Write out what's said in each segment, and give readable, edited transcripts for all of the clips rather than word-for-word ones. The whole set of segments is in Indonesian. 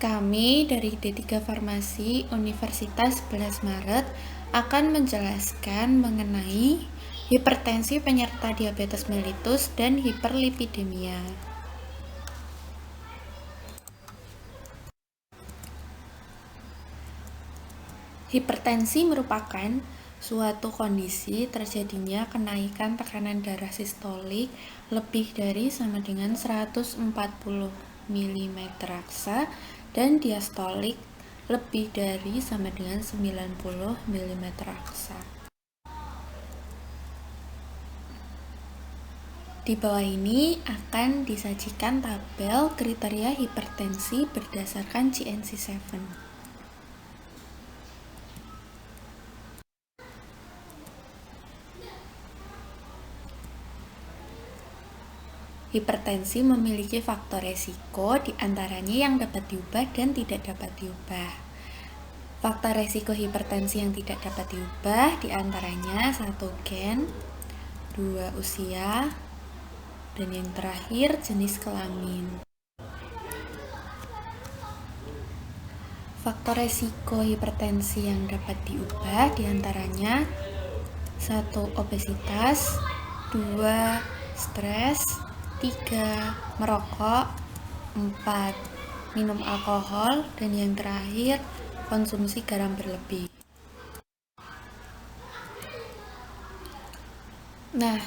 Kami dari D3 Farmasi Universitas 11 Maret akan menjelaskan mengenai hipertensi penyerta diabetes mellitus dan hiperlipidemia. Hipertensi merupakan suatu kondisi terjadinya kenaikan tekanan darah sistolik lebih dari sama dengan 140 mm raksa dan diastolik lebih dari sama dengan 90 mm raksa. Di bawah ini akan disajikan tabel kriteria hipertensi berdasarkan GNC7. Hipertensi memiliki faktor resiko diantaranya yang dapat diubah dan tidak dapat diubah. Faktor resiko hipertensi yang tidak dapat diubah diantaranya 1 gen, 2 usia, dan yang terakhir jenis kelamin. Faktor resiko hipertensi yang dapat diubah diantaranya 1 obesitas, 2 stres, 3 merokok, 4 minum alkohol, dan yang terakhir konsumsi garam berlebih. Nah,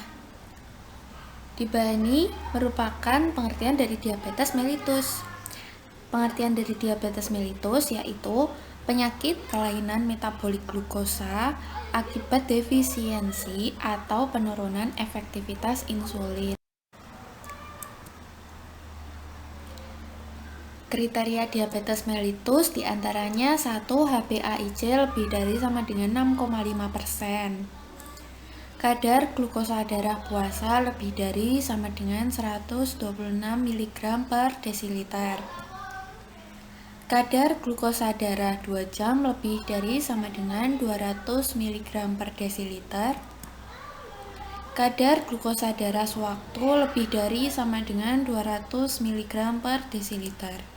di bawah ini merupakan pengertian dari diabetes mellitus. Pengertian dari diabetes mellitus yaitu penyakit kelainan metabolik glukosa akibat defisiensi atau penurunan efektivitas insulin. Kriteria diabetes mellitus diantaranya 1 HbA1c lebih dari sama dengan 6,5%. Kadar glukosa darah puasa lebih dari sama dengan 126 mg per desiliter. Kadar glukosa darah 2 jam lebih dari sama dengan 200 mg per desiliter. Kadar glukosa darah sewaktu lebih dari sama dengan 200 mg per desiliter.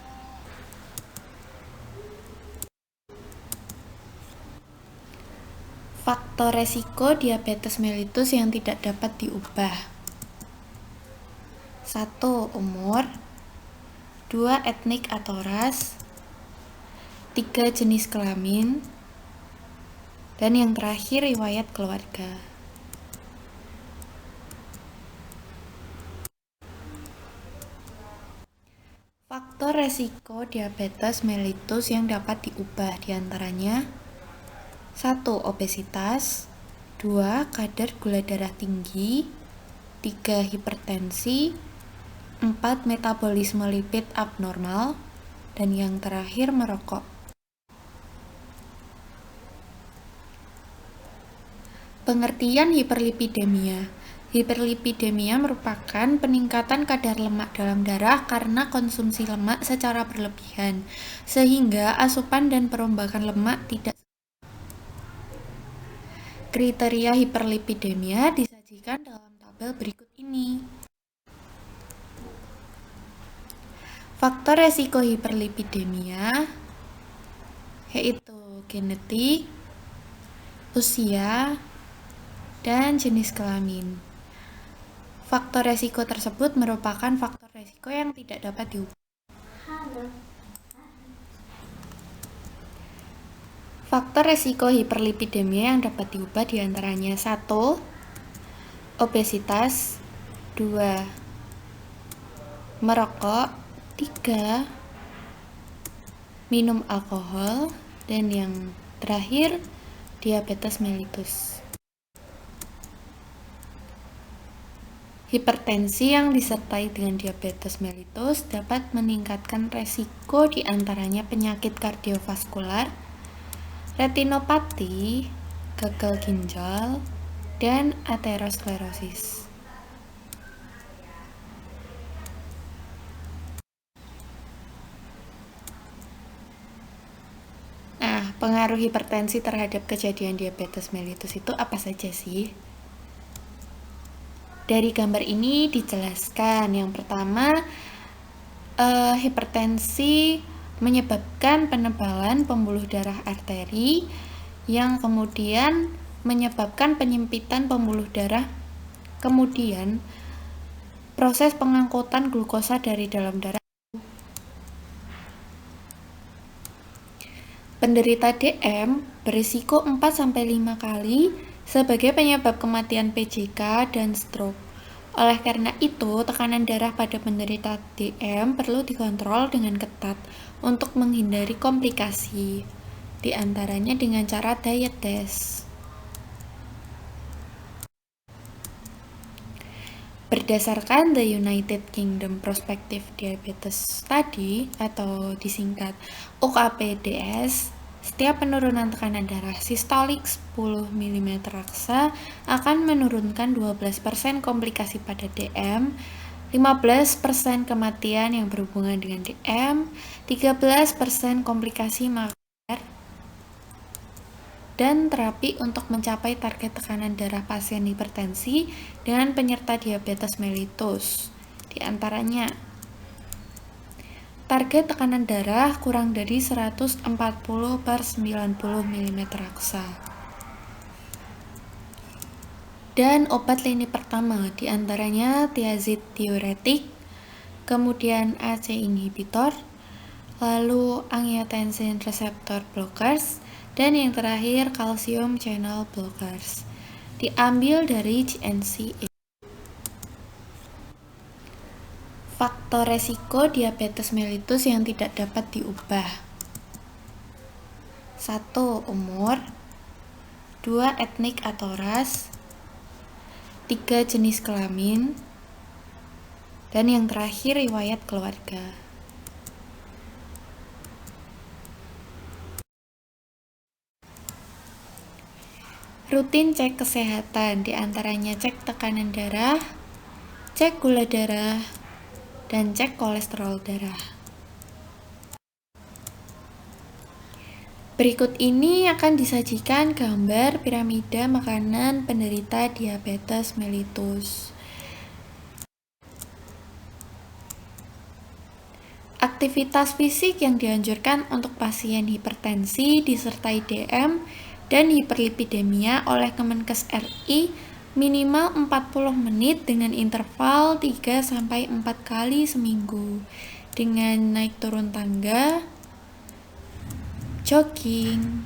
Faktor resiko diabetes mellitus yang tidak dapat diubah. 1. Umur, 2. Etnik atau ras, 3. Jenis kelamin, dan yang terakhir riwayat keluarga. Faktor resiko diabetes mellitus yang dapat diubah diantaranya 1. Obesitas, 2. Kadar gula darah tinggi, 3. Hipertensi, 4. Metabolisme lipid abnormal, dan yang terakhir merokok. Pengertian hiperlipidemia. Hiperlipidemia merupakan peningkatan kadar lemak dalam darah karena konsumsi lemak secara berlebihan, sehingga asupan dan perombakan lemak tidak. Kriteria hiperlipidemia disajikan dalam tabel berikut ini. Faktor resiko hiperlipidemia yaitu genetik, usia, dan jenis kelamin. Faktor resiko tersebut merupakan faktor resiko yang tidak dapat diubah. Faktor resiko hiperlipidemia yang dapat diubah diantaranya 1. Obesitas, 2. Merokok, 3. Minum alkohol, dan yang terakhir diabetes mellitus. Hipertensi yang disertai dengan diabetes mellitus dapat meningkatkan resiko diantaranya penyakit kardiovaskular, retinopati, gagal ginjal, dan aterosklerosis. Nah, pengaruh hipertensi terhadap kejadian diabetes mellitus itu apa saja sih? Dari gambar ini dijelaskan, yang pertama hipertensi menyebabkan penebalan pembuluh darah arteri yang kemudian menyebabkan penyempitan pembuluh darah, kemudian proses pengangkutan glukosa dari dalam darah. Penderita DM berisiko 4-5 kali sebagai penyebab kematian PJK dan stroke. Oleh karena itu, tekanan darah pada penderita DM perlu dikontrol dengan ketat untuk menghindari komplikasi, di antaranya dengan cara diet test. Berdasarkan The United Kingdom Prospective Diabetes Study atau disingkat UKPDS, setiap penurunan tekanan darah sistolik 10 mm raksa akan menurunkan 12% komplikasi pada DM, 15% kematian yang berhubungan dengan DM, 13% komplikasi makar, dan terapi untuk mencapai target tekanan darah pasien hipertensi dengan penyerta diabetes mellitus. Di antaranya, target tekanan darah kurang dari 140/90 mm raksa. Dan obat lini pertama di antaranya thiazid diuretik, kemudian ACE inhibitor, lalu angiotensin receptor blockers, dan yang terakhir calcium channel blockers. Diambil dari GNC. Faktor resiko diabetes mellitus yang tidak dapat diubah. 1. Umur. 2. Etnik atau ras. 3. Jenis kelamin. Dan yang terakhir riwayat keluarga. Rutin cek kesehatan, diantaranya cek tekanan darah, cek gula darah, dan cek kolesterol darah. Berikut ini akan disajikan gambar piramida makanan penderita diabetes mellitus. Aktivitas fisik yang dianjurkan untuk pasien hipertensi disertai DM dan hiperlipidemia oleh Kemenkes RI minimal 40 menit dengan interval 3-4 kali seminggu dengan naik turun tangga, jogging,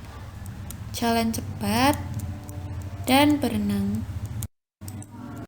jalan cepat, dan berenang.